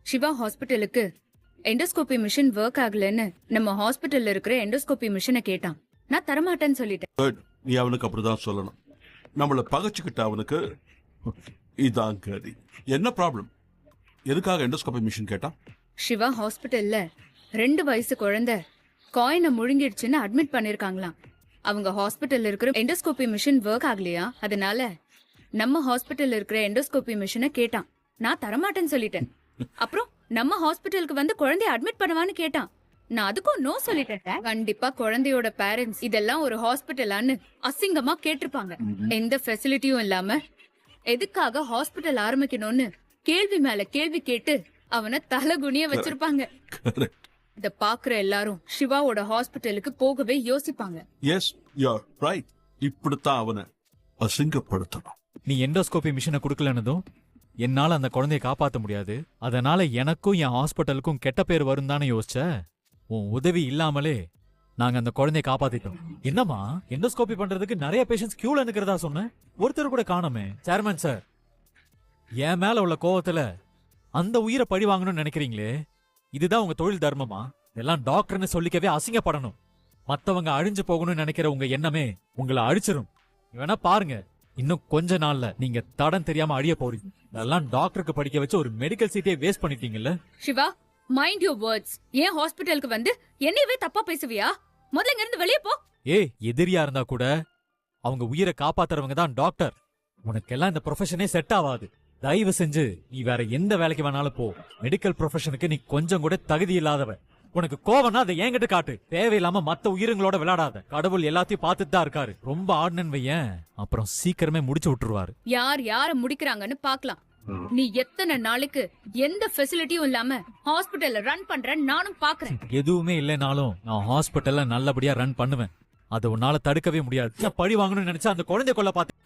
சிவா ஹாஸ்பிட்டலுக்கு endoscopy machine work ஆகலன்னு நம்ம ஹாஸ்பிட்டல்ல இருக்கிற எண்டோஸ்கோபி மிஷினை கேட்டான். நான் தரமாட்டேன்னு சொல்லிட்டேன். நீ அவனுக்கு அப்படிதான் சொல்லணும். நம்மள பகச்சுக்கிட்ட அவனுக்கு இதான் கதி. என்ன ப்ராப்ளம்? எதுக்காக எண்டோஸ்கோபி மிஷின் கேட்டான்? சிவா ஹாஸ்பிட்டல்ல 2 வயசு குழந்தை காயினை முழுங்கிடுச்சுன்னு அட்மிட் பண்ணிருக்காங்களாம். அவங்க ஹாஸ்பிட்டல்ல இருக்கிற எண்டோஸ்கோபி மிஷின் ஒர்க் ஆகலையா, அதனால நம்ம ஹாஸ்பிட்டல்ல இருக்கிற எண்டோஸ்கோபி மிஷினை கேட்டான். நான் தரமாட்டேன்னு சொல்லிட்டேன். அப்புறம் நம்ம ஹாஸ்பிட்டலுக்கு வந்து குழந்தைய அட்மிட் பண்ணுவான்னு கேட்டான். நான் அதுக்கும் நோ சொல்லிட்டேன். கண்டிப்பா குழந்தையோட பேரண்ட்ஸ் இதெல்லாம் ஒரு ஹாஸ்பிட்டலான்னு அசிங்கமா கேட்டிருப்பாங்க. எந்த ஃபெசிலிட்டியும் இல்லாம எதுக்காக ஹாஸ்பிட்டல் ஆரம்பிக்கணும்னு கேள்வி மேல கேள்வி கேட்டு அவனை தலகுனிய வச்சிருப்பாங்க. இத பாக்குற எல்லாரும் சிவாவோட ஹாஸ்பிட்டலுக்கு போகவே யோசிப்பாங்க. Yes you are right. இப்படித்தான் அவனை அசிங்கப்படுத்தணும். நீ எண்டோஸ்கோபி மிஷினை கொடுக்கலன்னதும் என்னால அந்த குழந்தைய காப்பாத்த முடியாது, அதனால எனக்கும் என் ஹாஸ்பிட்டலுக்கும் கெட்ட பேர் வரும் தானே யோசிச்ச. உன் உதவி இல்லாமலே நாங்க அந்த குழந்தைய காப்பாத்திட்டோம். என்னம்மா, எண்டோஸ்கோபி பண்றதுக்கு நிறைய பேஷண்ட்ஸ் கியூல நிக்கிறதா சொன்னேன், ஒருத்தர் கூட காணோமே. சேர்மன் சார், என் மேல உள்ள கோவத்துல அந்த உயிரை பழி வாங்கணும்னு நினைக்கிறீங்களே, இதுதான் உங்க தொழில் தர்மமா? எல்லாம் டாக்டர்னு சொல்லிக்கவே அசிங்கப்படணும். மத்தவங்க அழிஞ்சு போகணும்னு நினைக்கிற உங்க எண்ணமே உங்களை அழிச்சிரும். வேணா பாருங்க, இன்னும் கொஞ்ச நாள்ல நீங்க தடம் தெரியாம அழிய போறீங்க. அதெல்லாம் டாக்டருக்கு படிக்க வச்சு ஒரு மெடிக்கல் சீட்டே வேஸ்ட் பண்ணிட்டீங்கல்ல. Shiva, mind your words. ஏன் ஹாஸ்பிட்டலுக்கு வந்து என்னையவே தப்பா பேசுவியா? முதல்ல இங்க இருந்து வெளியே போ. ஏய், எதிரியா இருந்தா கூட அவங்க உயிரை காப்பாத்துறவங்க தான் டாக்டர். உனக்கெல்லாம் இந்த ப்ரொஃபஷனே செட் ஆகாது. தயவு செஞ்சு நீ வேற எந்த வேலைக்கு வேணாலும் போ. மெடிக்கல் ப்ரொஃபஷனுக்கு நீ கொஞ்சம் கூட தகுதி இல்லாதவன். உனக்கு கோவம்னா அதை என்கிட்ட காட்டு. தேவையில்லாம மத்த உயிரினங்களோட விளையாடாத. கடவுள் எல்லாத்தையும் பார்த்துட்டு தான் இருக்காரு. ரொம்ப ஆடுனன்னு வையேன், அப்புறம் சீக்கிரமே முடிச்சு விட்டுருவாரு. யார் யார முடிக்கிறாங்கன்னு பாக்கலாம். நீ எத்தனை நாளைக்கு எந்த ஃபெசிலிட்டியும் இல்லாம ஹாஸ்பிட்டல்ல ரன் பண்ற நானும் பாக்குறேன். எதுவுமே இல்லைனாலும் நான் ஹாஸ்பிட்டல்ல நல்லபடியா ரன் பண்ணுவேன். அதை உன்னால தடுக்கவே முடியாது. நான் பழி வாங்கணும்னு நினைச்சா அந்த குழந்தை கொல்ல பார்த்து